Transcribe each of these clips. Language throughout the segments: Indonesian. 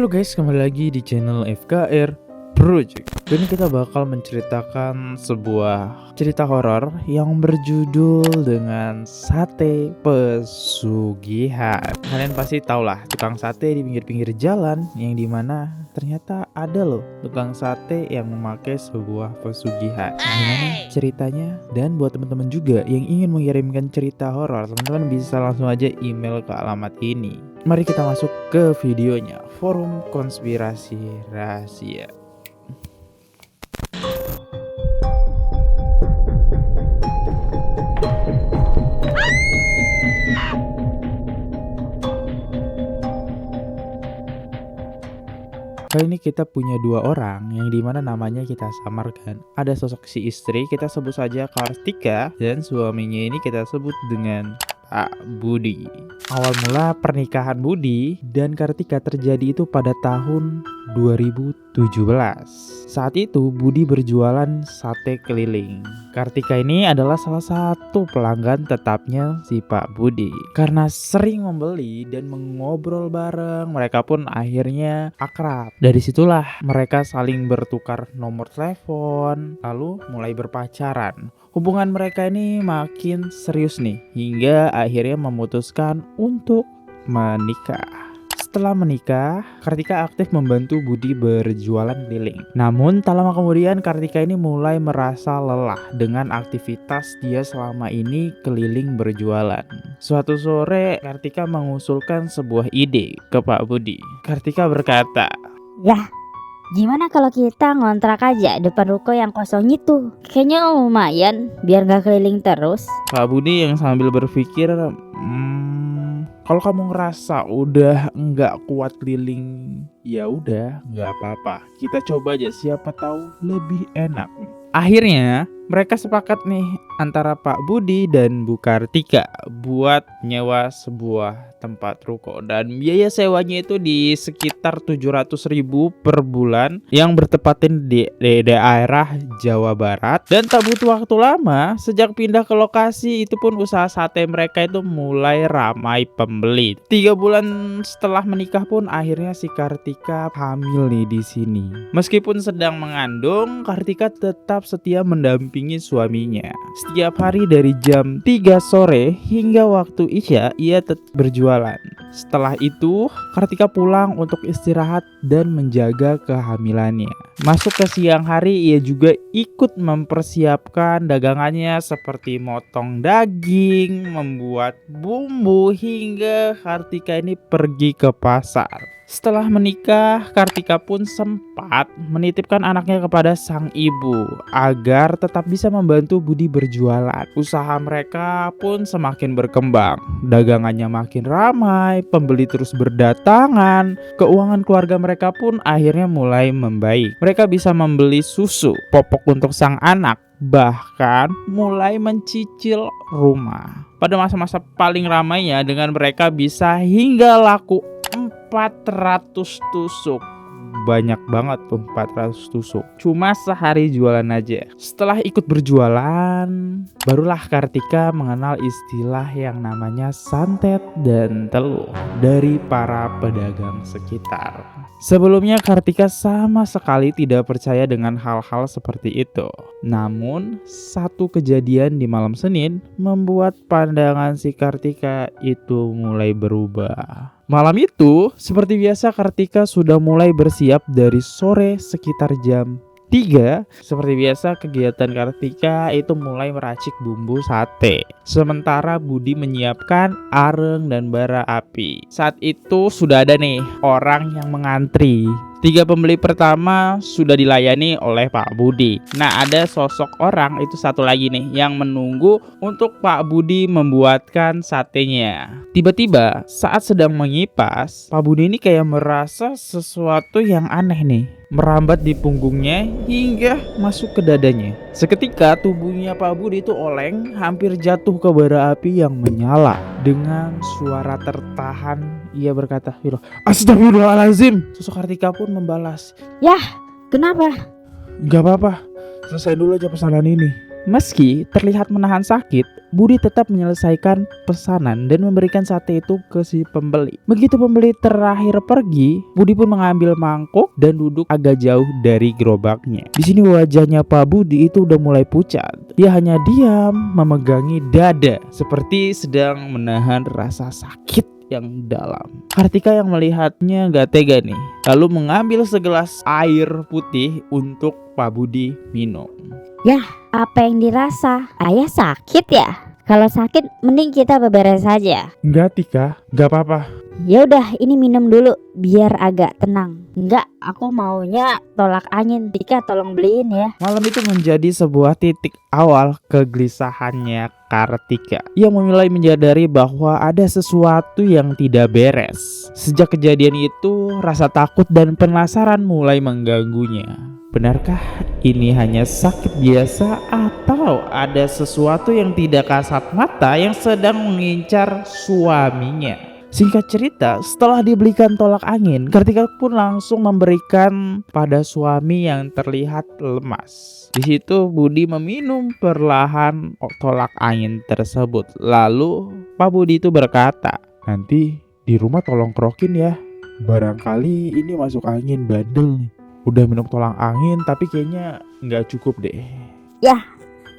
Halo guys, kembali lagi di channel FKR Project. Kali ini kita bakal menceritakan sebuah cerita horor yang berjudul dengan Sate Pesugihan. Kalian pasti tahu lah tukang sate di pinggir-pinggir jalan, yang dimana ternyata ada loh tukang sate yang memakai sebuah pesugihan. Gimana ceritanya? Dan buat teman-teman juga yang ingin mengirimkan cerita horor, teman-teman bisa langsung aja email ke alamat ini. Mari kita masuk ke videonya. Forum Konspirasi Rahasia. Kali ini kita punya dua orang yang dimana namanya kita samarkan. Ada sosok si istri, kita sebut saja Kartika, dan suaminya ini kita sebut dengan Pak Budi. Awal mula pernikahan Budi dan Kartika terjadi itu pada tahun 2017. Saat itu Budi berjualan sate keliling. Kartika ini adalah salah satu pelanggan tetapnya si Pak Budi. Karena sering membeli dan mengobrol bareng, mereka pun akhirnya akrab. Dari situlah mereka saling bertukar nomor telepon, lalu mulai berpacaran. Hubungan mereka ini makin serius nih, hingga akhirnya memutuskan untuk menikah. Setelah menikah, Kartika aktif membantu Budi berjualan keliling. Namun tak lama kemudian Kartika ini mulai merasa lelah dengan aktivitas dia selama ini keliling berjualan. Suatu sore Kartika mengusulkan sebuah ide ke Pak Budi. Kartika berkata, "Yah, gimana kalau kita ngontrak aja depan ruko yang kosong itu? Kayaknya lumayan biar gak keliling terus." Pak Budi yang sambil berpikir, kalau kamu ngerasa udah nggak kuat keliling, ya udah nggak apa-apa. Kita coba aja, siapa tahu lebih enak. Akhirnya mereka sepakat nih antara Pak Budi dan Bu Kartika buat nyewa sebuah tempat ruko, dan biaya sewanya itu di sekitar 700.000 per bulan yang bertepatin di daerah Jawa Barat. Dan tak butuh waktu lama, sejak pindah ke lokasi itu pun usaha sate mereka itu mulai ramai pembeli. 3 bulan setelah menikah pun akhirnya si Kartika hamil nih di sini. Meskipun sedang mengandung, Kartika tetap setia mendampingi suaminya. Setiap hari dari jam 3 sore hingga waktu Isya ia tetap berjualan. Setelah itu Kartika pulang untuk istirahat dan menjaga kehamilannya. Masuk ke siang hari, ia juga ikut mempersiapkan dagangannya seperti motong daging, membuat bumbu, hingga Kartika ini pergi ke pasar. Setelah menikah, Kartika pun sempat menitipkan anaknya kepada sang ibu agar tetap bisa membantu Budi berjualan. Usaha mereka pun semakin berkembang, dagangannya makin ramai, pembeli terus berdatangan, keuangan keluarga mereka pun akhirnya mulai membaik. Mereka bisa membeli susu, popok untuk sang anak, bahkan mulai mencicil rumah. Pada masa-masa paling ramainya, dengan mereka bisa hingga laku 400 tusuk. Banyak banget tuh 400 tusuk, cuma sehari jualan aja. Setelah ikut berjualan, barulah Kartika mengenal istilah yang namanya santet dan teluh dari para pedagang sekitar. Sebelumnya Kartika sama sekali tidak percaya dengan hal-hal seperti itu. Namun satu kejadian di malam Senin membuat pandangan si Kartika itu mulai berubah. Malam itu, seperti biasa Kartika sudah mulai bersiap dari sore sekitar jam 3. Seperti biasa kegiatan Kartika itu mulai meracik bumbu sate. Sementara Budi menyiapkan areng dan bara api. Saat itu sudah ada nih orang yang mengantri. 3 pembeli pertama sudah dilayani oleh Pak Budi. Nah, ada sosok orang itu satu lagi nih yang menunggu untuk Pak Budi membuatkan satenya. Tiba-tiba saat sedang mengipas, Pak Budi ini kayak merasa sesuatu yang aneh nih merambat di punggungnya hingga masuk ke dadanya. Seketika tubuhnya Pak Budi itu oleng, hampir jatuh ke bara api yang menyala. Dengan suara tertahan ia berkata, "Astagfirullahaladzim." Sosok Kartika pun membalas, "Yah, kenapa?" "Gak apa-apa, selesai dulu aja pesanan ini." Meski terlihat menahan sakit, Budi tetap menyelesaikan pesanan dan memberikan sate itu ke si pembeli. Begitu pembeli terakhir pergi, Budi pun mengambil mangkok dan duduk agak jauh dari gerobaknya. Di sini wajahnya Pak Budi itu udah mulai pucat. Dia hanya diam memegangi dada seperti sedang menahan rasa sakit yang dalam. Kartika yang melihatnya gak tega nih, lalu mengambil segelas air putih untuk Pak Budi minum. Apa yang dirasa? Ayah sakit ya? Kalau sakit mending kita beberes saja. Enggak Tika, gak apa-apa. Ya udah, ini minum dulu biar agak tenang. Enggak, aku maunya tolak angin. Tika tolong beliin ya. Malam itu menjadi sebuah titik awal kegelisahannya Kartika. Ia mulai menyadari bahwa ada sesuatu yang tidak beres. Sejak kejadian itu, rasa takut dan penasaran mulai mengganggunya. Benarkah ini hanya sakit biasa atau ada sesuatu yang tidak kasat mata yang sedang mengincar suaminya? Singkat cerita, setelah dibelikan tolak angin, Kartika pun langsung memberikan pada suami yang terlihat lemas. Di situ Budi meminum perlahan tolak angin tersebut. Lalu Pak Budi itu berkata, "Nanti di rumah tolong kerokin ya. Barangkali ini masuk angin bandel nih. Udah minum tolak angin tapi kayaknya nggak cukup deh."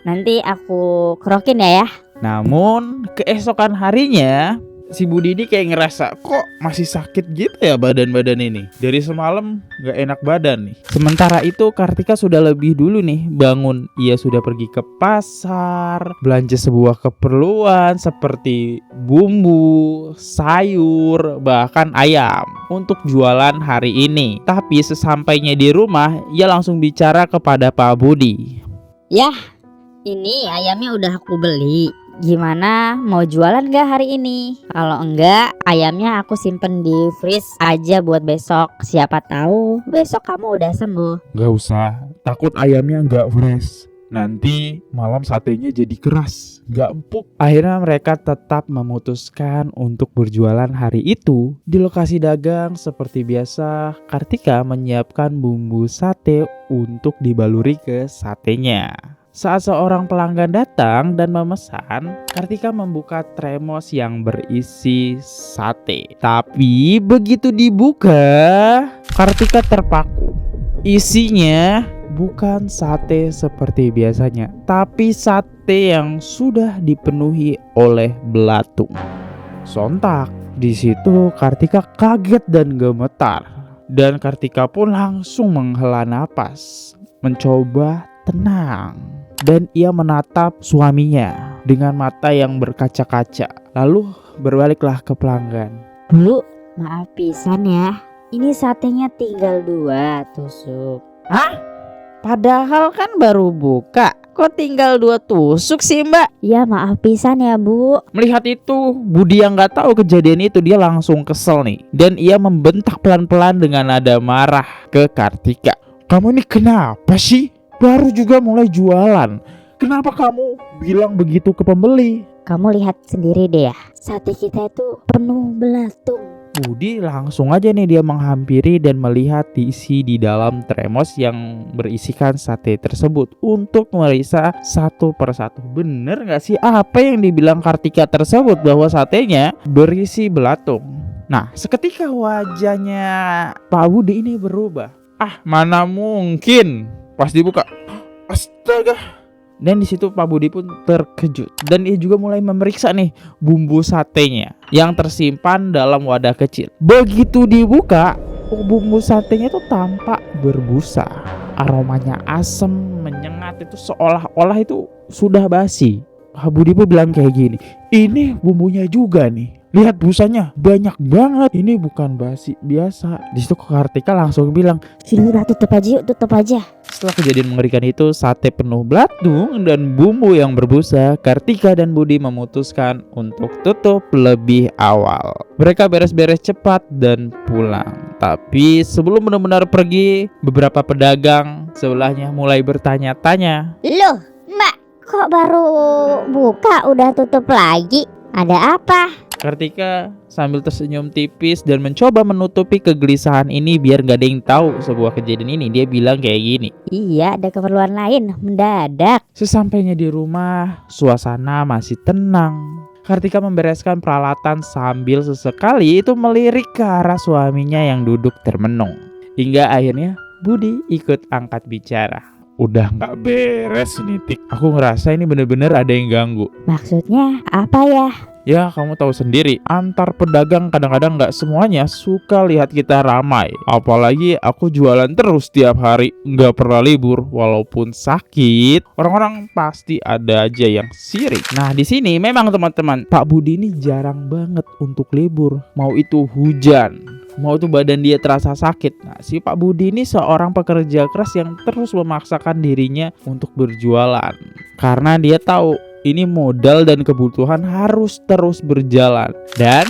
Nanti aku kerokin ya. Namun keesokan harinya si Budi ini kayak ngerasa kok masih sakit gitu ya badan-badan ini. Dari semalam gak enak badan nih. Sementara itu Kartika sudah lebih dulu nih bangun. Ia sudah pergi ke pasar, belanja sebuah keperluan seperti bumbu, sayur, bahkan ayam untuk jualan hari ini. Tapi sesampainya di rumah, ia langsung bicara kepada Pak Budi. Ini ayamnya udah aku beli. Gimana, mau jualan gak hari ini? Kalau enggak, ayamnya aku simpen di freeze aja buat besok. Siapa tahu besok kamu udah sembuh. Gak usah, takut ayamnya gak fresh. Nanti malam satenya jadi keras, gak empuk. Akhirnya mereka tetap memutuskan untuk berjualan hari itu. Di lokasi dagang seperti biasa, Kartika menyiapkan bumbu sate untuk dibaluri ke satenya. Saat seorang pelanggan datang dan memesan, Kartika membuka tremos yang berisi sate. Tapi begitu dibuka, Kartika terpaku. Isinya bukan sate seperti biasanya, tapi sate yang sudah dipenuhi oleh belatung. Sontak di situ Kartika kaget dan gemetar. Dan Kartika pun langsung menghela napas, mencoba tenang. Dan ia menatap suaminya dengan mata yang berkaca-kaca. Lalu berbaliklah ke pelanggan. Bu, maaf pisan ya. Ini satenya tinggal 2 tusuk. Hah? Padahal kan baru buka. Kok tinggal 2 tusuk sih mbak? Ya maaf pisan ya bu. Melihat itu, Budi yang gak tahu kejadian itu, dia langsung kesel nih. Dan ia membentak pelan-pelan dengan nada marah ke Kartika. Kamu ini kenapa sih? Baru juga mulai jualan. Kenapa kamu bilang begitu ke pembeli? Kamu lihat sendiri deh ya. Sate kita itu penuh belatung. Budi langsung aja nih dia menghampiri dan melihat isi di dalam tremos yang berisikan sate tersebut untuk memeriksa satu persatu. Bener gak sih apa yang dibilang Kartika tersebut bahwa satenya berisi belatung? Nah, seketika wajahnya Pak Budi ini berubah. Ah, mana mungkin? Pas dibuka, astaga. Dan di situ Pak Budi pun terkejut dan ia juga mulai memeriksa nih bumbu satenya yang tersimpan dalam wadah kecil. Begitu dibuka, bumbu satenya itu tampak berbusa. Aromanya asam, menyengat, itu seolah-olah itu sudah basi. Pak Budi pun bilang kayak gini, ini bumbunya juga nih. Lihat busanya banyak banget. Ini bukan basi biasa. Di situ Kartika langsung bilang, Sudah tutup aja yuk, tutup aja. setelah kejadian mengerikan itu, sate penuh belatung dan bumbu yang berbusa, Kartika dan Budi memutuskan untuk tutup lebih awal. Mereka beres-beres cepat dan pulang. Tapi sebelum benar-benar pergi, beberapa pedagang sebelahnya mulai bertanya-tanya. Loh, Mbak, kok baru buka udah tutup lagi? Ada apa? Kartika sambil tersenyum tipis dan mencoba menutupi kegelisahan ini biar gak ada yang tahu sebuah kejadian ini. Dia bilang kayak gini. Iya, ada keperluan lain mendadak. Sesampainya di rumah, suasana masih tenang. Kartika membereskan peralatan sambil sesekali itu melirik ke arah suaminya yang duduk termenung. Hingga akhirnya Budi ikut angkat bicara. Udah gak beres ini, Tik. Aku ngerasa ini bener-bener ada yang ganggu. Maksudnya apa ya? Ya kamu tahu sendiri, antar pedagang kadang-kadang gak semuanya suka lihat kita ramai. Apalagi aku jualan terus tiap hari, gak pernah libur. Walaupun sakit, orang-orang pasti ada aja yang sirik. Nah di sini memang teman-teman, Pak Budi ini jarang banget untuk libur. Mau itu hujan, mau itu badan dia terasa sakit. Nah si Pak Budi ini seorang pekerja keras yang terus memaksakan dirinya untuk berjualan. Karena dia tahu ini modal dan kebutuhan harus terus berjalan. Dan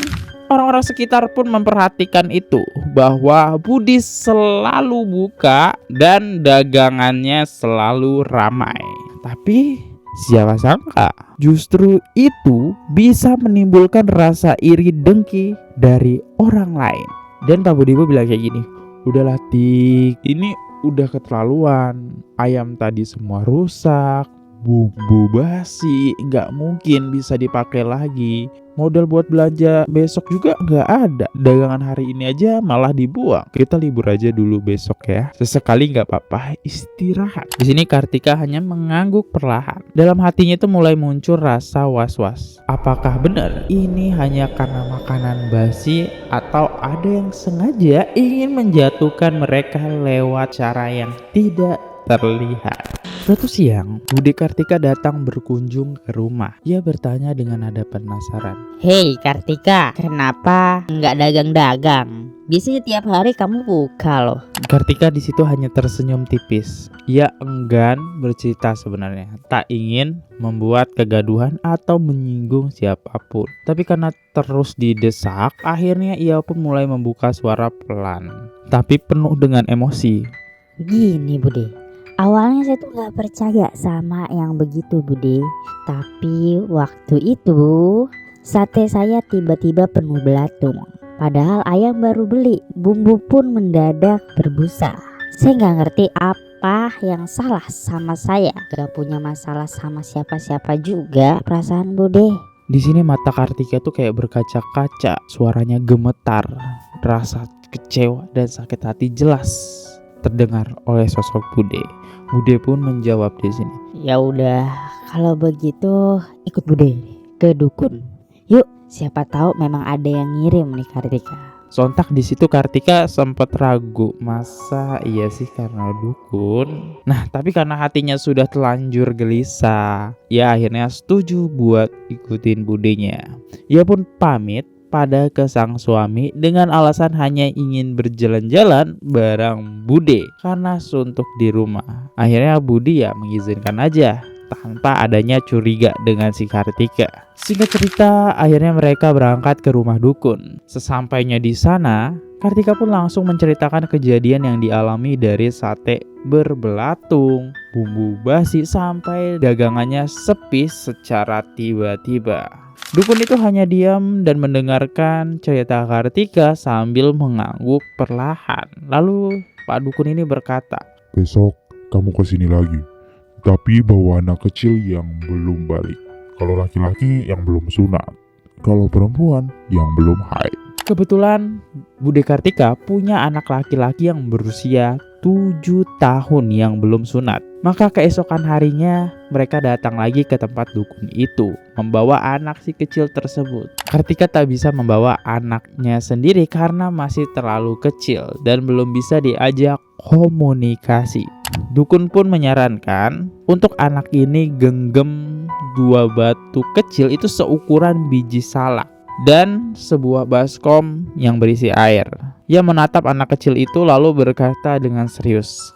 orang-orang sekitar pun memperhatikan itu, bahwa Budi selalu buka dan dagangannya selalu ramai. Tapi siapa sangka justru itu bisa menimbulkan rasa iri dengki dari orang lain. Dan Pak Budi bilang kayak gini, udahlah Tik, ini udah keterlaluan. Ayam tadi semua rusak, bumbu basi, nggak mungkin bisa dipakai lagi. Modal buat belanja besok juga nggak ada. Dagangan hari ini aja malah dibuang. Kita libur aja dulu besok ya. Sesekali nggak apa-apa, istirahat. Di sini Kartika hanya mengangguk perlahan. Dalam hatinya itu mulai muncul rasa was-was. Apakah benar ini hanya karena makanan basi atau ada yang sengaja ingin menjatuhkan mereka lewat cara yang tidak terlihat? Suatu siang, Budi Kartika datang berkunjung ke rumah. Ia bertanya dengan nada penasaran. Hei Kartika, kenapa nggak dagang-dagang? Biasanya tiap hari kamu buka loh. Kartika di situ hanya tersenyum tipis. Ia enggan bercerita sebenarnya, tak ingin membuat kegaduhan atau menyinggung siapapun. Tapi karena terus didesak, akhirnya ia pun mulai membuka suara pelan, tapi penuh dengan emosi. Gini Budi, awalnya saya tuh gak percaya sama yang begitu Budi. Tapi waktu itu sate saya tiba-tiba penuh belatung. Padahal ayam baru beli, bumbu pun mendadak berbusa. Saya gak ngerti apa yang salah sama saya. Gak punya masalah sama siapa-siapa juga perasaan Budi. Di sini mata Kartika tuh kayak berkaca-kaca, suaranya gemetar, rasa kecewa dan sakit hati jelas terdengar oleh sosok Bude. Bude pun menjawab di sini. Ya udah, kalau begitu ikut Bude ke dukun. Yuk, siapa tahu memang ada yang ngirim nih Kartika. Sontak di situ Kartika sempat ragu, masa iya sih karena dukun? Nah, tapi karena hatinya sudah telanjur gelisah, ya akhirnya setuju buat ikutin budenya. Ia pun pamit pada ke sang suami dengan alasan hanya ingin berjalan-jalan bareng Bude karena suntuk di rumah. Akhirnya Budi ya mengizinkan aja tanpa adanya curiga dengan si Kartika. Singkat cerita, akhirnya mereka berangkat ke rumah dukun. Sesampainya di sana, Kartika pun langsung menceritakan kejadian yang dialami dari sate berbelatung, bumbu basi sampai dagangannya sepi secara tiba-tiba. Dukun itu hanya diam dan mendengarkan cerita Kartika sambil mengangguk perlahan. Lalu Pak Dukun ini berkata, besok kamu kesini lagi, tapi bawa anak kecil yang belum balik. Kalau laki-laki yang belum sunat, kalau perempuan yang belum haid. Kebetulan Bude Kartika punya anak laki-laki yang berusia 7 tahun yang belum sunat. Maka keesokan harinya mereka datang lagi ke tempat dukun itu membawa anak si kecil tersebut. Kartika tak bisa membawa anaknya sendiri karena masih terlalu kecil dan belum bisa diajak komunikasi. Dukun pun menyarankan untuk anak ini genggam 2 batu kecil itu seukuran biji salak dan sebuah baskom yang berisi air. Ia menatap anak kecil itu lalu berkata dengan serius,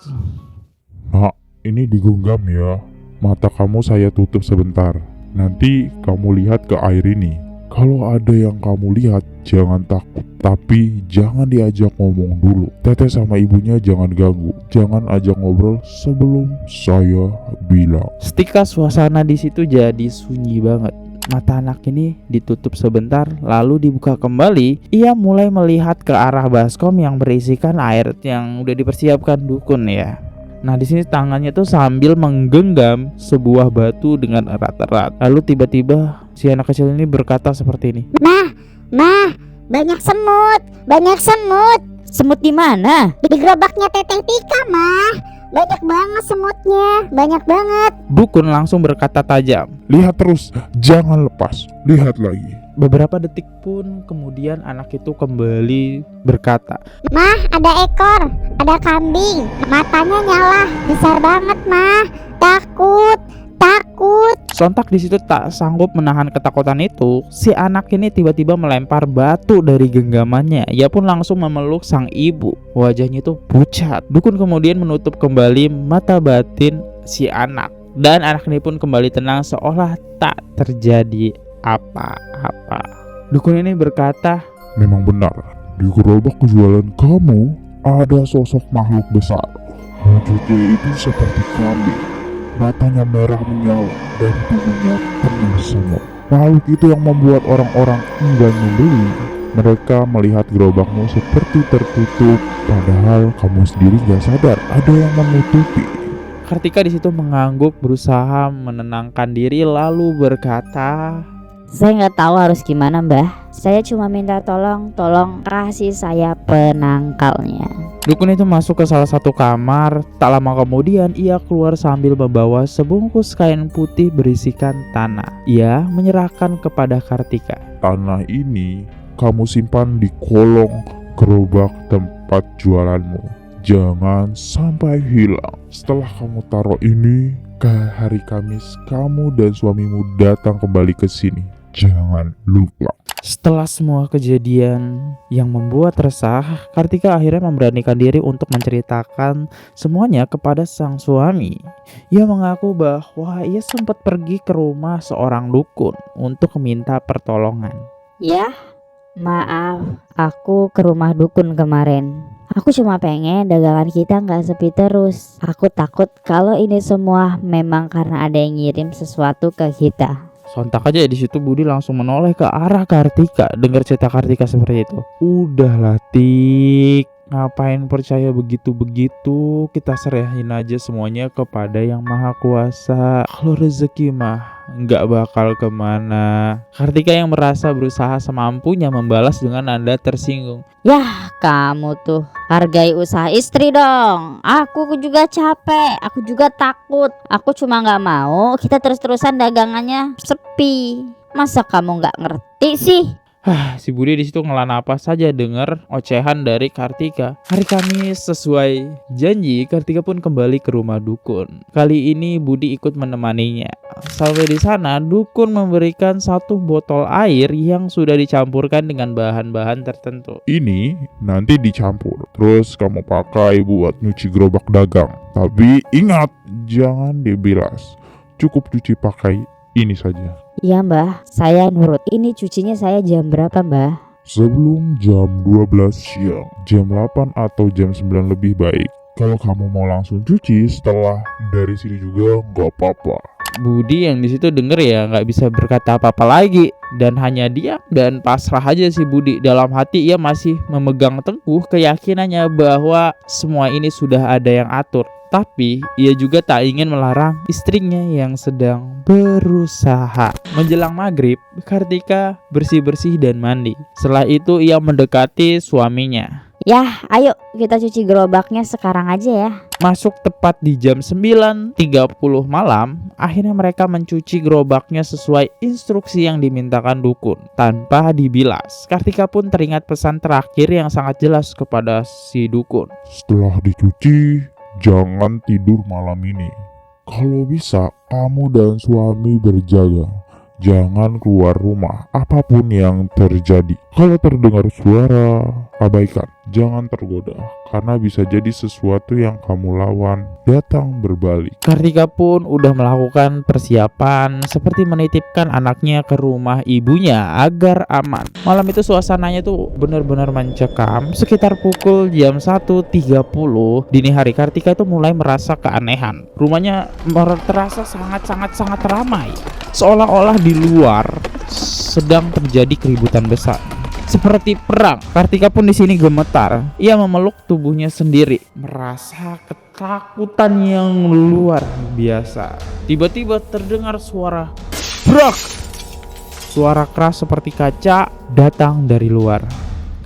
Nak, ini digenggam ya. Mata kamu saya tutup sebentar. Nanti kamu lihat ke air ini. Kalau ada yang kamu lihat, jangan takut. Tapi jangan diajak ngomong dulu. Teteh sama ibunya jangan ganggu. Jangan ajak ngobrol sebelum saya bilang. Seketika suasana di situ jadi sunyi banget. Mata anak ini ditutup sebentar lalu dibuka kembali. Ia mulai melihat ke arah baskom yang berisikan air yang udah dipersiapkan dukun ya. Nah di sini tangannya tuh sambil menggenggam sebuah batu dengan erat-erat. Lalu tiba-tiba si anak kecil ini berkata seperti ini. Mah, banyak semut, banyak semut. Semut di mana? Di gerobaknya Teteh Tika, Mah. Banyak banget semutnya, banyak banget. Dukun langsung berkata tajam. Lihat terus, jangan lepas. Lihat lagi. Beberapa detik pun kemudian anak itu kembali berkata, Mah, ada ekor, ada kambing. Matanya nyala, besar banget, Mah. Takut. sontak di situ tak sanggup menahan ketakutan itu, si anak ini tiba-tiba melempar batu dari genggamannya. Ia pun langsung memeluk sang ibu. Wajahnya itu pucat. Dukun kemudian menutup kembali mata batin si anak, dan anak ini pun kembali tenang seolah tak terjadi apa-apa. Dukun ini berkata, Memang benar, di gerobak jualan kamu ada sosok makhluk besar. Wujudnya itu seperti kambing, matanya merah menyala dan tubuhnya penuh semut. Makhluk itu yang membuat orang-orang enggan membeli. Mereka melihat gerobakmu seperti tertutup, padahal kamu sendiri gak sadar ada yang menutupi. Kartika di situ mengangguk berusaha menenangkan diri lalu berkata, Saya nggak tahu harus gimana, Mbah. Saya cuma minta tolong kasih saya penangkalnya. Dukun itu masuk ke salah satu kamar. Tak lama kemudian ia keluar sambil membawa sebungkus kain putih berisikan tanah. Ia menyerahkan kepada Kartika. Tanah ini kamu simpan di kolong gerobak tempat jualanmu. Jangan sampai hilang. Setelah kamu taruh ini, ke hari Kamis kamu dan suamimu datang kembali ke sini. Jangan lupa. Setelah semua kejadian yang membuat resah, Kartika akhirnya memberanikan diri untuk menceritakan semuanya kepada sang suami. Ia mengaku bahwa ia sempat pergi ke rumah seorang dukun untuk meminta pertolongan. Ya, maaf, aku ke rumah dukun kemarin. Aku cuma pengen dagangan kita nggak sepi terus. Aku takut kalau ini semua memang karena ada yang ngirim sesuatu ke kita. Sontak aja di situ Budi langsung menoleh ke arah Kartika. Dengar cerita Kartika seperti itu. Udahlah Tik, ngapain percaya begitu-begitu? Kita serahin aja semuanya kepada yang maha kuasa. Kalau rezeki mah nggak bakal kemana. Kartika yang merasa berusaha semampunya membalas dengan nada tersinggung. Yah, kamu tuh hargai usaha istri dong. Aku juga capek, aku juga takut. Aku cuma nggak mau kita terus-terusan dagangannya sepi. Masa kamu nggak ngerti sih? Si Budi di situ ngelah napas saja dengar ocehan dari Kartika. Hari Kamis sesuai janji, Kartika pun kembali ke rumah dukun. Kali ini Budi ikut menemaninya. Sampai di sana, dukun memberikan satu botol air yang sudah dicampurkan dengan bahan-bahan tertentu. Ini nanti dicampur, terus kamu pakai buat nyuci gerobak dagang. Tapi ingat, jangan dibilas. Cukup cuci pakai ini saja. Iya Mbah, saya nurut. Ini cucinya saya jam berapa Mbah? Sebelum jam 12 siang, jam 8 atau jam 9 lebih baik. Kalau kamu mau langsung cuci setelah dari sini juga nggak apa-apa. Budi yang di situ denger ya nggak bisa berkata apa-apa lagi dan hanya diam dan pasrah aja si Budi. Dalam hati ia masih memegang teguh keyakinannya bahwa semua ini sudah ada yang atur. Tapi ia juga tak ingin melarang istrinya yang sedang berusaha. Menjelang maghrib, Kartika bersih-bersih dan mandi. Setelah itu ia mendekati suaminya. Yah, ayo kita cuci gerobaknya sekarang aja ya. Masuk tepat di jam 9.30 malam, akhirnya mereka mencuci gerobaknya sesuai instruksi yang dimintakan dukun tanpa dibilas. Kartika pun teringat pesan terakhir yang sangat jelas kepada si dukun. Setelah dicuci, jangan tidur malam ini. Kalau bisa, kamu dan suami berjaga. Jangan keluar rumah apapun yang terjadi. Kalau terdengar suara Abaikan, jangan tergoda, karena bisa jadi sesuatu yang kamu lawan datang berbalik. Kartika pun udah melakukan persiapan seperti menitipkan anaknya ke rumah ibunya agar aman. Malam itu suasananya tuh benar-benar mencekam. Sekitar pukul jam 1.30 dini hari, Kartika itu mulai merasa keanehan. Rumahnya terasa sangat ramai. Seolah-olah di luar sedang terjadi keributan besar. Seperti perang, Kartika pun di sini gemetar. Ia memeluk tubuhnya sendiri, merasa ketakutan yang luar biasa. Tiba-tiba terdengar suara brak. Suara keras seperti kaca datang dari luar.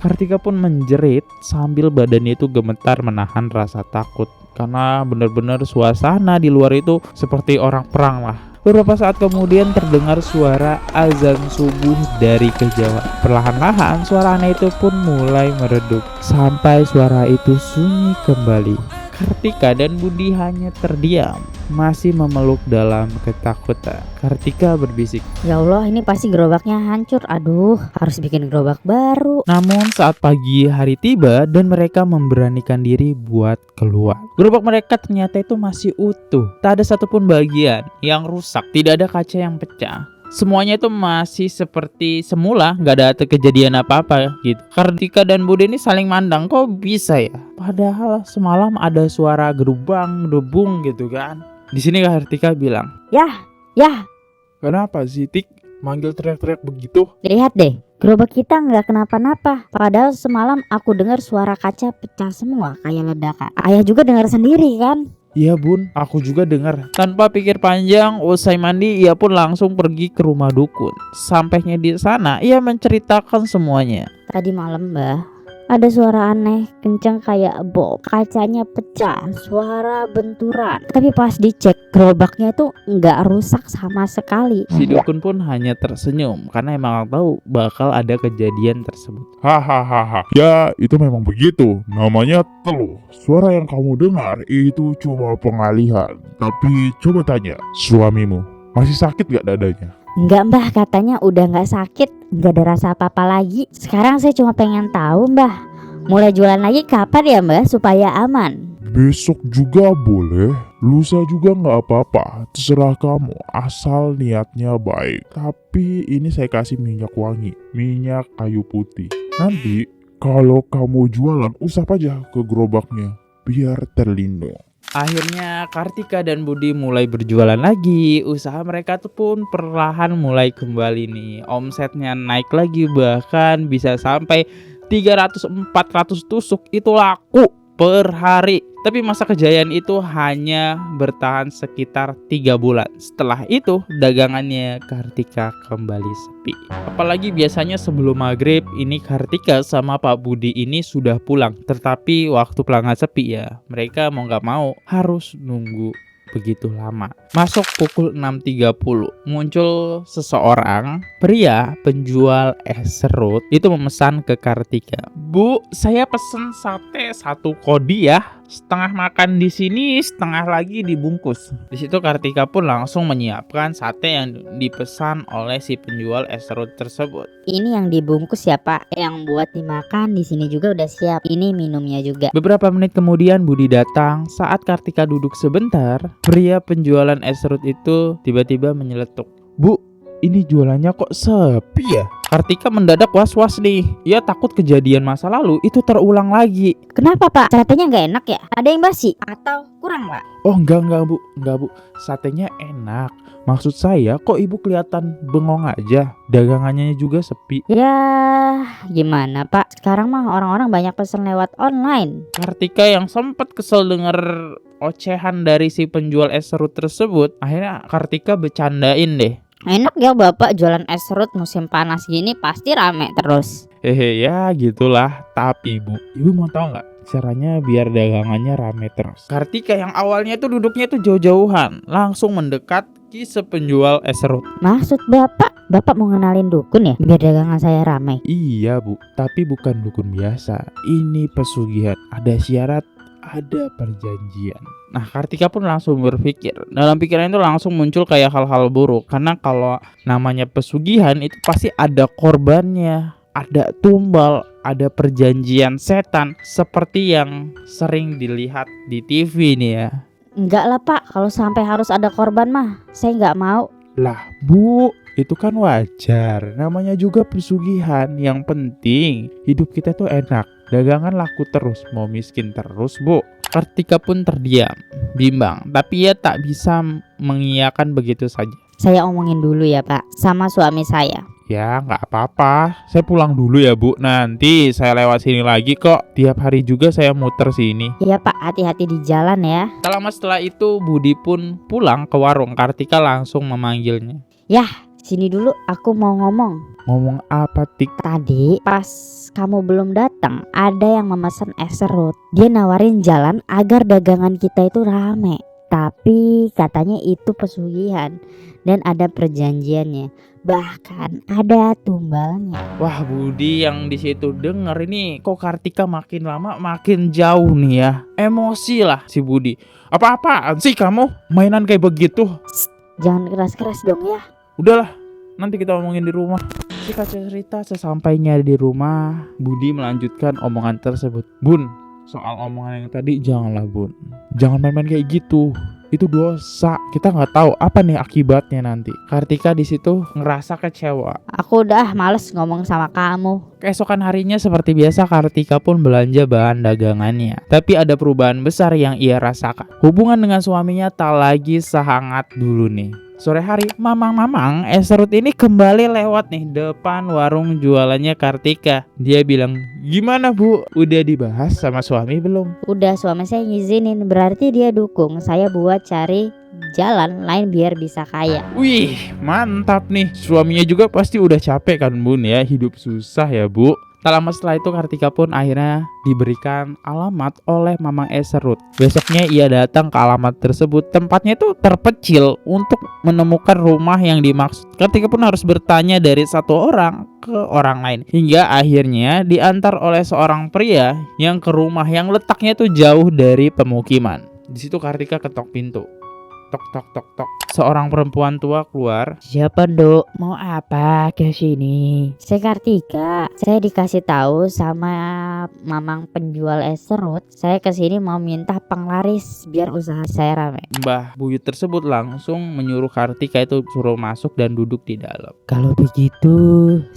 Kartika pun menjerit sambil badannya itu gemetar menahan rasa takut. Karena benar-benar suasana di luar itu seperti orang perang lah. Beberapa saat kemudian terdengar suara azan subuh dari kejauhan. Perlahan-lahan suara aneh itu pun mulai meredup sampai suara itu sunyi kembali. Kartika dan Budi hanya terdiam, masih memeluk dalam ketakutan. Kartika berbisik, Ya Allah, ini pasti gerobaknya hancur. Aduh, harus bikin gerobak baru. namun saat pagi hari tiba dan mereka memberanikan diri buat keluar, gerobak mereka ternyata itu masih utuh. Tak ada satupun bagian yang rusak, tidak ada kaca yang pecah. Semuanya itu masih seperti semula, nggak ada kejadian apa-apa gitu. Kartika dan Budi ini saling mandang, kok bisa ya? Padahal semalam ada suara gerubang, debung gitu kan. Di sini Kartika bilang, Yah, kenapa sih Tik manggil teriak-teriak begitu? lihat deh. Gerobak kita nggak kenapa-napa. Padahal semalam aku dengar suara kaca pecah semua kayak ledakan. Ayah juga dengar sendiri kan? Iya bun, aku juga dengar. Tanpa pikir panjang, usai mandi ia pun langsung pergi ke rumah dukun. Sampainya di sana, ia menceritakan semuanya. Tadi malam Mbah, ada suara aneh, kenceng kayak bom. Kacanya pecah, suara benturan. Tapi pas dicek, gerobaknya itu nggak rusak sama sekali. Si dukun pun hanya tersenyum karena emang tahu bakal ada kejadian tersebut. Hahaha. Ya, itu memang begitu. Namanya teluh. Suara yang kamu dengar itu cuma pengalihan. Tapi coba tanya, suamimu masih sakit gak dadanya? Enggak Mbah, katanya udah nggak sakit, nggak ada rasa apa-apa lagi. Sekarang saya cuma pengen tahu Mbah, mulai jualan lagi kapan ya Mbah supaya aman? Besok juga boleh, lusa juga nggak apa-apa, terserah kamu, asal niatnya baik. Tapi ini saya kasih minyak wangi, minyak kayu putih. Nanti kalau kamu jualan, usap aja ke gerobaknya, biar terlindung. Akhirnya Kartika dan Budi mulai berjualan lagi. Usaha mereka tuh pun perlahan mulai kembali nih. Omsetnya naik lagi, bahkan bisa sampai 300-400 tusuk itu laku per hari. Tapi masa kejayaan itu hanya bertahan sekitar 3 bulan. Setelah itu dagangannya Kartika kembali sepi. Apalagi biasanya sebelum maghrib ini Kartika sama Pak Budi ini sudah pulang. Tetapi waktu pelanggan sepi ya, mereka mau gak mau harus nunggu begitu lama. Masuk pukul 6.30, muncul seseorang pria penjual es serut itu memesan ke Kartika. Bu, saya pesen sate 1 kodi ya. Setengah makan di sini, setengah lagi dibungkus. Di situ Kartika pun langsung menyiapkan sate yang dipesan oleh si penjual es serut tersebut. Ini yang dibungkus ya Pak, yang buat dimakan di sini juga udah siap. Ini minumnya juga. Beberapa menit kemudian Budi datang. Saat Kartika duduk sebentar, pria penjualan es serut itu tiba-tiba menyeletuk. Bu, ini jualannya kok sepi ya? Kartika mendadak was-was nih. Ia takut kejadian masa lalu itu terulang lagi. Kenapa Pak? Satenya nggak enak ya? Ada yang basi atau kurang Pak? Oh enggak bu, satenya enak. Maksud saya kok ibu kelihatan bengong aja. Dagangannya juga sepi. Ya gimana Pak? Sekarang mah orang-orang banyak pesan lewat online. Kartika yang sempat kesel denger ocehan dari si penjual es serut tersebut, akhirnya Kartika bercandain deh. Enak ya Bapak jualan es serut musim panas gini, pasti rame terus. Hehe, ya gitulah. Tapi ibu mau tahu nggak caranya biar dagangannya rame terus? Kartika yang awalnya tuh duduknya tuh jauh-jauhan langsung mendekat ki sepenjual es serut. Maksud Bapak mau ngenalin dukun ya biar dagangan saya rame? Iya bu, tapi bukan dukun biasa. Ini pesugihan. Ada syarat, ada perjanjian. Nah Kartika pun langsung berpikir. Dalam pikiran itu langsung muncul kayak hal-hal buruk. Karena kalau namanya pesugihan itu pasti ada korbannya. ada tumbal, ada perjanjian setan seperti yang sering dilihat di TV nih ya. Enggak lah Pak, kalau sampai harus ada korban mah saya nggak mau. Lah Bu, itu kan wajar, namanya juga pesugihan. Yang penting hidup kita tuh enak, dagangan laku terus, mau miskin terus Bu. Kartika pun terdiam, bimbang, tapi ia tak bisa mengiyakan begitu saja. Saya omongin dulu ya Pak sama suami saya. Ya nggak apa-apa, saya pulang dulu ya Bu, nanti saya lewat sini lagi kok. Tiap hari juga saya muter sini. Iya Pak, hati-hati di jalan ya. Tak lama setelah itu Budi pun pulang ke warung. Kartika langsung memanggilnya. Sini dulu, aku mau ngomong. Ngomong apa Tik? Tadi pas kamu belum datang, ada yang memesan es serut. Dia nawarin jalan agar dagangan kita itu rame. Tapi katanya itu pesugihan dan ada perjanjiannya. Bahkan ada tumbalnya. Wah Budi yang di situ denger ini kok Kartika makin lama makin jauh nih ya. Emosi lah si Budi. Apa-apaan sih kamu mainan kayak begitu? Jangan keras-keras dong ya. Udahlah, nanti kita omongin di rumah. Singkat cerita, sesampainya di rumah, Budi melanjutkan omongan tersebut. Bun, soal omongan yang tadi janganlah Bun. Jangan main-main kayak gitu. Itu dosa. Kita nggak tahu apa nih akibatnya nanti. Kartika di situ ngerasa kecewa. Aku udah males ngomong sama kamu. Keesokan harinya seperti biasa Kartika pun belanja bahan dagangannya. Tapi ada perubahan besar yang ia rasakan. Hubungan dengan suaminya tak lagi sehangat dulu nih. Sore hari, mamang es serut ini kembali lewat nih depan warung jualannya Kartika. Dia bilang, gimana Bu? Udah dibahas sama suami belum? Udah, suami saya ngizinin, berarti dia dukung saya buat cari jalan lain biar bisa kaya. Wih, mantap nih. Suaminya juga pasti udah capek kan Bun ya, hidup susah ya Bu. Tak lama setelah itu Kartika pun akhirnya diberikan alamat oleh Mamang es serut. Besoknya ia datang ke alamat tersebut. Tempatnya itu terpencil. Untuk menemukan rumah yang dimaksud, Kartika pun harus bertanya dari satu orang ke orang lain. Hingga akhirnya diantar oleh seorang pria yang ke rumah yang letaknya itu jauh dari pemukiman. Di situ Kartika ketok pintu. Tok tok tok tok. Seorang perempuan tua keluar. Siapa Dok? Mau apa ke sini? Saya Kartika. Saya dikasih tahu sama mamang penjual es serut. Saya kesini mau minta penglaris biar usaha saya rame. Mbah Buyut tersebut langsung menyuruh Kartika itu suruh masuk dan duduk di dalam. Kalau begitu,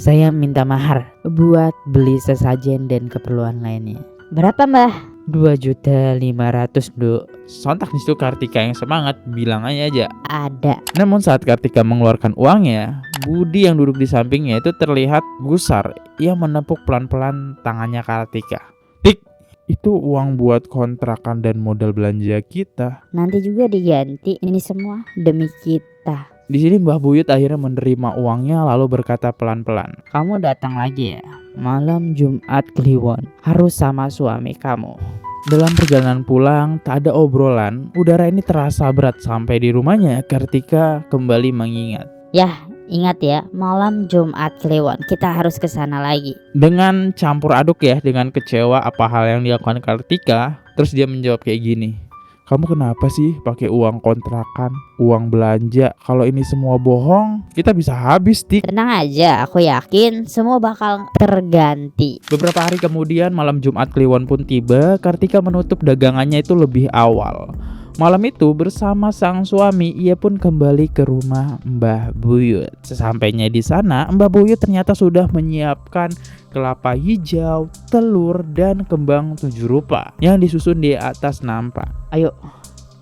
saya minta mahar buat beli sesajen dan keperluan lainnya. Berapa Mbah? 2.500.000 Dok. Sontak di situ Kartika yang semangat bilang aja. Ada. Namun saat Kartika mengeluarkan uangnya, Budi yang duduk di sampingnya itu terlihat gusar. Ia menepuk pelan-pelan tangannya Kartika. Tik, itu uang buat kontrakan dan modal belanja kita. Nanti juga diganti. Ini semua demi kita. Di sini Mbah Buyut akhirnya menerima uangnya lalu berkata pelan-pelan. Kamu datang lagi ya? Malam Jumat Kliwon. Harus sama suami kamu. Dalam perjalanan pulang, tak ada obrolan. Udara ini terasa berat. Sampai di rumahnya, Kartika kembali mengingat. Ingat ya, malam Jumat Kliwon. Kita harus ke sana lagi. Dengan campur aduk ya, dengan kecewa apa hal yang dilakukan Kartika. Terus dia menjawab kayak gini. Kamu kenapa sih pakai uang kontrakan, uang belanja? Kalau ini semua bohong, kita bisa habis, Tik. Tenang aja, aku yakin semua bakal terganti. Beberapa hari kemudian malam Jumat Kliwon pun tiba. Kartika menutup dagangannya itu lebih awal. Malam itu bersama sang suami ia pun kembali ke rumah Mbah Buyut. Sesampainya di sana, Mbah Buyut ternyata sudah menyiapkan kelapa hijau, telur, dan kembang 7 rupa yang disusun di atas nampak. Ayo,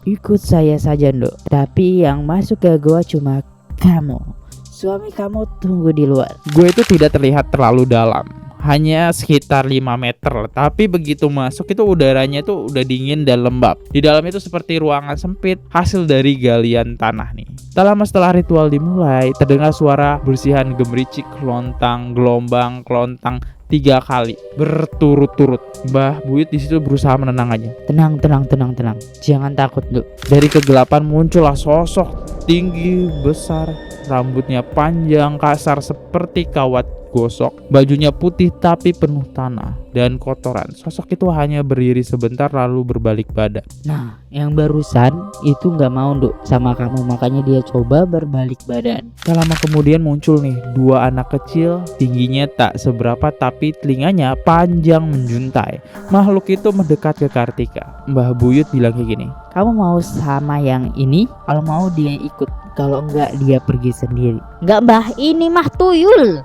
ikut saya saja Dok. Tapi yang masuk ke gua cuma kamu. Suami kamu tunggu di luar. Gue itu tidak terlihat terlalu dalam, hanya sekitar 5 meter. Tapi begitu masuk itu udaranya itu udah dingin dan lembab. Di dalam itu seperti ruangan sempit hasil dari galian tanah nih. Tak lama setelah ritual dimulai, terdengar suara bersihan gemericik klontang gelombang klontang 3 kali berturut-turut. Mbah Buyut di situ berusaha menenangkannya. Tenang. Jangan takut Dok. Dari kegelapan muncullah sosok tinggi besar, rambutnya panjang kasar seperti kawat gosok, bajunya putih tapi penuh tanah dan kotoran. Sosok itu hanya berdiri sebentar lalu berbalik badan. Nah, yang barusan itu nggak mau Nduk sama kamu, makanya dia coba berbalik badan. Tak lama kemudian muncul nih dua anak kecil, tingginya tak seberapa tapi telinganya panjang menjuntai. Makhluk itu mendekat ke Kartika. Mbah Buyut bilang kayak gini, Kamu mau sama yang ini? Kalau mau dia ikut, kalau enggak dia pergi sendiri. Enggak mbah, ini mah tuyul.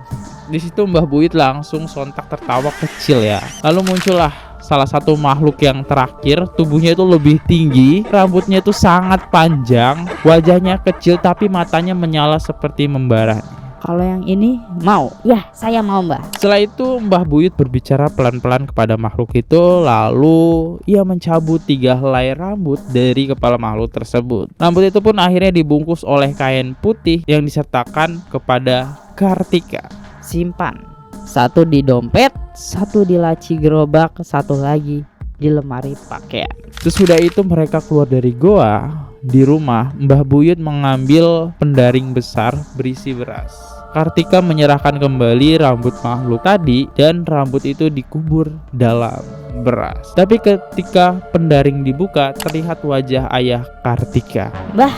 di situ Mbah Buyut langsung sontak tertawa kecil ya. Lalu muncullah salah satu makhluk yang terakhir, tubuhnya itu lebih tinggi, rambutnya itu sangat panjang, wajahnya kecil tapi matanya menyala seperti membara. Kalau yang ini mau. Ya, saya mau mbah. Setelah itu Mbah Buyut berbicara pelan-pelan kepada makhluk itu, lalu ia mencabut 3 helai rambut dari kepala makhluk tersebut. Rambut itu pun akhirnya dibungkus oleh kain putih yang disertakan kepada Kartika. Simpan. Satu di dompet, satu di laci gerobak, satu lagi di lemari pakaian. Sesudah itu mereka keluar dari goa. Di rumah, Mbah Buyut mengambil pendaring besar berisi beras. Kartika menyerahkan kembali rambut makhluk tadi dan rambut itu dikubur dalam beras. Tapi ketika pendaring dibuka, terlihat wajah ayah Kartika. Mbah,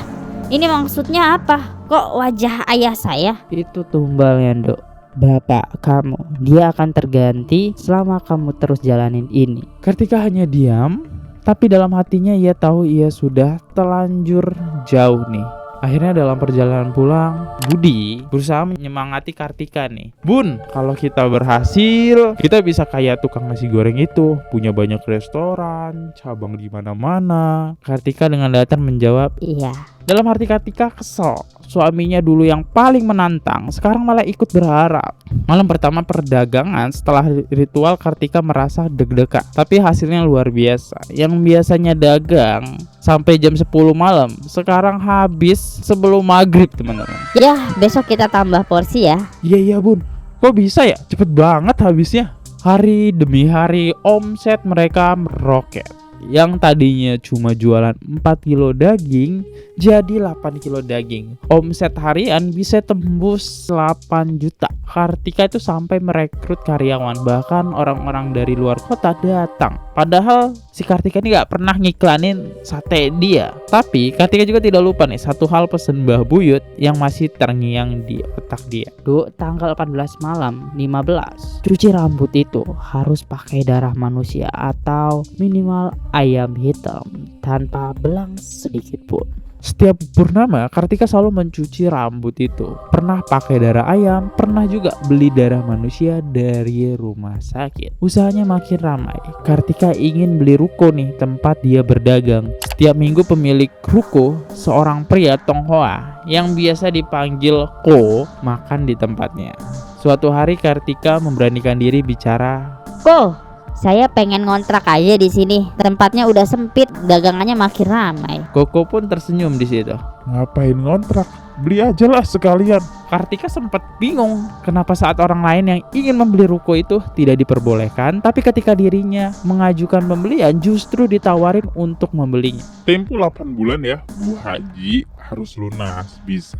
ini maksudnya apa? Kok wajah ayah saya? Itu tumbalnya Nduk. Bapak kamu, dia akan terganti selama kamu terus jalanin ini. Kartika hanya diam, tapi dalam hatinya ia tahu ia sudah terlanjur jauh nih. Akhirnya dalam perjalanan pulang, Budi berusaha menyemangati Kartika nih. Bun, kalau kita berhasil, kita bisa kayak tukang nasi goreng itu, punya banyak restoran, cabang di mana-mana. Kartika dengan datar menjawab, Iya. dalam hati Kartika kesel. Suaminya dulu yang paling menantang, sekarang malah ikut berharap. Malam pertama perdagangan, setelah ritual Kartika merasa deg-degan, tapi hasilnya luar biasa. Yang biasanya dagang sampai jam 10 malam, sekarang habis sebelum maghrib teman-teman. Ya, besok kita tambah porsi ya. Iya bun, kok bisa ya? Cepet banget habisnya. Hari demi hari omset mereka meroket. Yang tadinya cuma jualan 4 kilo daging jadi 8 kilo daging. Omset harian bisa tembus 8 juta. Kartika itu sampai merekrut karyawan, bahkan orang-orang dari luar kota datang. Padahal si Kartika ini gak pernah ngiklanin sate dia. Tapi Kartika juga tidak lupa nih satu hal pesen Mbah Buyut yang masih terngiang di otak dia. Duk, tanggal 14 malam 15, cuci rambut itu harus pakai darah manusia atau minimal ayam hitam tanpa belang sedikit pun. Setiap purnama, Kartika selalu mencuci rambut itu. Pernah pakai darah ayam, pernah juga beli darah manusia dari rumah sakit. Usahanya makin ramai. Kartika ingin beli ruko nih, tempat dia berdagang. Setiap minggu pemilik ruko, seorang pria Tionghoa yang biasa dipanggil Ko, makan di tempatnya. Suatu hari Kartika memberanikan diri bicara, Kok, saya pengen ngontrak aja di sini. Tempatnya udah sempit, dagangannya makin ramai. Koko pun tersenyum di situ. Ngapain ngontrak? Beli aja lah sekalian. Kartika sempat bingung kenapa saat orang lain yang ingin membeli ruko itu tidak diperbolehkan, tapi ketika dirinya mengajukan pembelian justru ditawarin untuk membelinya. Tempo 8 bulan ya, Bu Haji harus lunas. Bisa.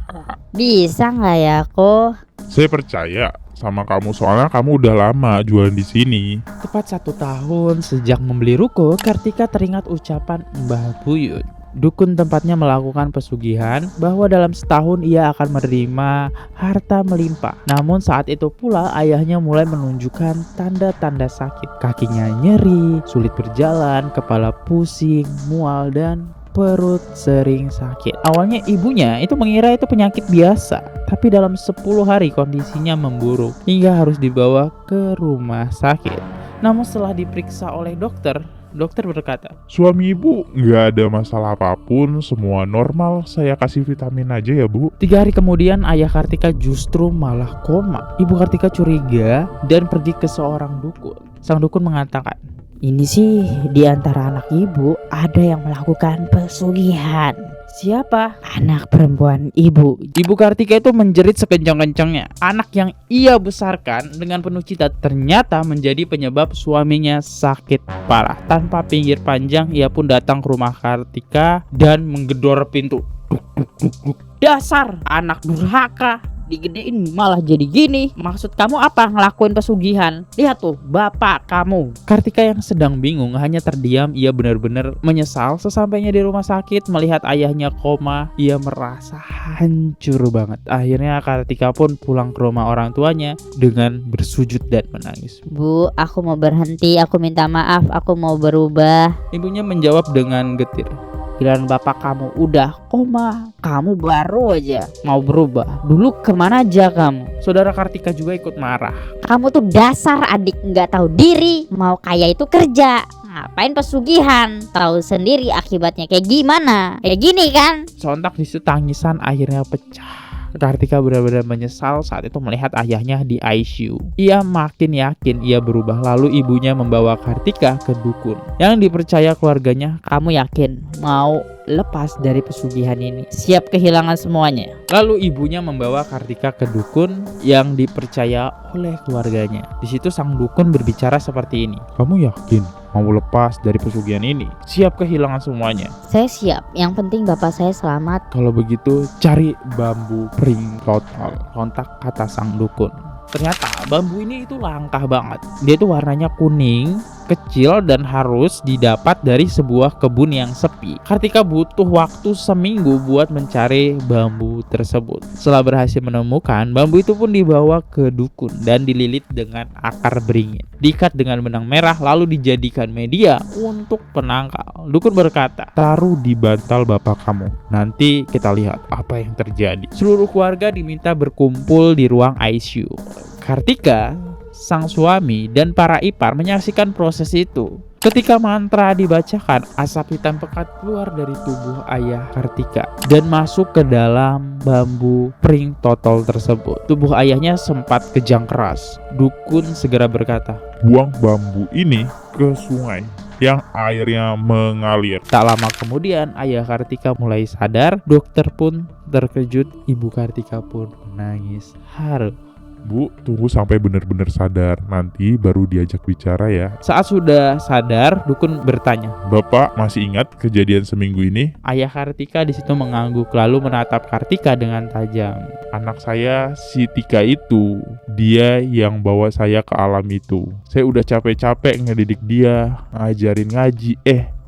Bisa nggak ya, kok? Saya percaya sama kamu soalnya kamu udah lama jualan di sini. Tepat 1 tahun sejak membeli ruko, Kartika teringat ucapan Mbah Buyut. Dukun tempatnya melakukan pesugihan bahwa dalam setahun ia akan menerima harta melimpah. Namun saat itu pula ayahnya mulai menunjukkan tanda-tanda sakit. Kakinya nyeri, sulit berjalan, kepala pusing, mual, dan perut sering sakit. Awalnya ibunya itu mengira itu penyakit biasa, tapi dalam 10 hari kondisinya memburuk hingga harus dibawa ke rumah sakit. Namun setelah diperiksa oleh dokter berkata, Suami ibu nggak ada masalah apapun, semua normal. Saya kasih vitamin aja ya Bu. 3 hari kemudian ayah Kartika justru malah koma. Ibu Kartika curiga dan pergi ke seorang dukun. Sang dukun mengatakan, Ini sih di antara anak ibu ada yang melakukan pesugihan. Siapa? Anak perempuan ibu. Ibu Kartika itu menjerit sekencang-kencangnya. Anak yang ia besarkan dengan penuh cita ternyata menjadi penyebab suaminya sakit parah. Tanpa pinggir panjang, ia pun datang ke rumah Kartika dan menggedor pintu. Duk, duk, duk, duk. Dasar anak durhaka, digedein malah jadi gini. Maksud kamu apa ngelakuin pesugihan? Lihat tuh bapak kamu. Kartika yang sedang bingung hanya terdiam. Ia benar-benar menyesal. Sesampainya di rumah sakit melihat ayahnya koma, ia merasa hancur banget. Akhirnya Kartika pun pulang ke rumah orang tuanya dengan bersujud dan menangis. Bu, aku mau berhenti, aku minta maaf, aku mau berubah. Ibunya menjawab dengan getir. Giliran bapak kamu udah koma, kamu baru aja mau berubah. Dulu kemana aja kamu? Saudara Kartika juga ikut marah. Kamu tuh dasar adik nggak tahu diri. Mau kaya itu kerja, ngapain pesugihan? Tahu sendiri akibatnya kayak gimana? Kayak gini kan? Sontak di situ tangisan akhirnya pecah. Kartika benar-benar menyesal saat itu melihat ayahnya di ICU. Ia makin yakin ia berubah. Lalu ibunya membawa Kartika ke dukun yang dipercaya keluarganya. Kamu yakin mau lepas dari pesugihan ini? Siap kehilangan semuanya? Lalu ibunya membawa Kartika ke dukun yang dipercaya oleh keluarganya. Di situ sang dukun berbicara seperti ini. Kamu yakin mau lepas dari pesugihan ini? Siap kehilangan semuanya? Saya siap. Yang penting bapak saya selamat. Kalau begitu cari bambu pring total. Kontak kata sang dukun. Ternyata bambu ini itu langka banget. Dia itu warnanya kuning, kecil dan harus didapat dari sebuah kebun yang sepi. Kartika butuh waktu seminggu buat mencari bambu tersebut. Setelah berhasil menemukan, bambu itu pun dibawa ke dukun dan dililit dengan akar beringin. Diikat dengan benang merah lalu dijadikan media untuk penangkal. Dukun berkata, taruh di bantal bapak kamu. Nanti kita lihat apa yang terjadi. Seluruh keluarga diminta berkumpul di ruang ICU. Kartika, sang suami, dan para ipar menyaksikan proses itu. Ketika mantra dibacakan, asap hitam pekat keluar dari tubuh ayah Kartika dan masuk ke dalam bambu pring total tersebut. Tubuh ayahnya sempat kejang keras. Dukun segera berkata, Buang bambu ini ke sungai yang airnya mengalir. tak lama kemudian ayah Kartika mulai sadar. Dokter pun terkejut. Ibu Kartika pun menangis haru. Bu, tunggu sampai benar-benar sadar, nanti baru diajak bicara ya. Saat sudah sadar, dukun bertanya. Bapak masih ingat kejadian seminggu ini? Ayah Kartika di situ mengangguk lalu menatap Kartika dengan tajam. Anak saya si Tika itu, dia yang bawa saya ke alam itu. Saya udah capek-capek ngedidik dia, ngajarin ngaji,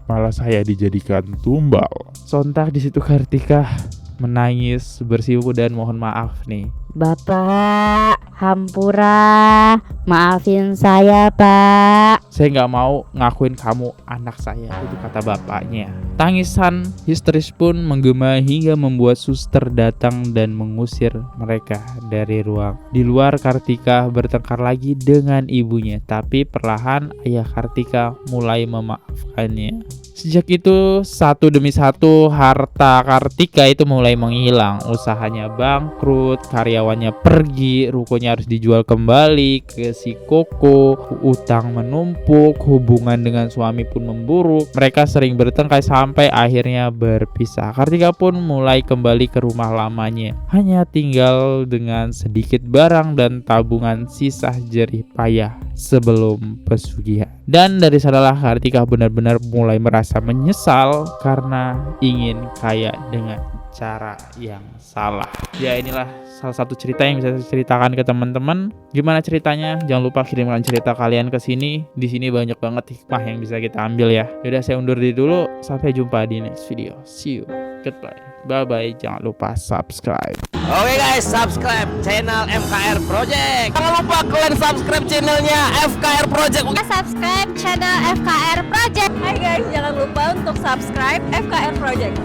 malah saya dijadikan tumbal. Sontak di situ Kartika menangis bersimpuh dan mohon maaf nih. Bapak, hampura, maafin saya pak. Saya nggak mau ngakuin kamu anak saya, itu kata bapaknya. Tangisan histeris pun menggema hingga membuat suster datang dan mengusir mereka dari ruang. Di luar Kartika bertengkar lagi dengan ibunya, tapi perlahan ayah Kartika mulai memaafkannya. Sejak itu satu demi satu harta Kartika itu mulai menghilang. Usahanya bangkrut, karyawannya pergi, rukonya harus dijual kembali ke si Koko, utang menumpuk, hubungan dengan suami pun memburuk. Mereka sering bertengkar sampai akhirnya berpisah. Kartika pun mulai kembali ke rumah lamanya, hanya tinggal dengan sedikit barang dan tabungan sisa jerih payah sebelum pesugihan. Dan dari sanalah Kartika benar-benar mulai merasa menyesal karena ingin kaya dengan cara yang salah. Ya, inilah salah satu cerita yang bisa saya ceritakan ke teman-teman. Gimana ceritanya? Jangan lupa kirimkan cerita kalian ke sini. Di sini banyak banget hikmah yang bisa kita ambil ya. Yaudah, saya undur diri dulu. Sampai jumpa di next video. See you. Goodbye. Bye-bye. Jangan lupa subscribe. Oke guys, subscribe channel FKR Project. Jangan lupa kalian subscribe channelnya FKR Project. Subscribe channel FKR Project. Hai guys, jangan lupa untuk subscribe FKR Project.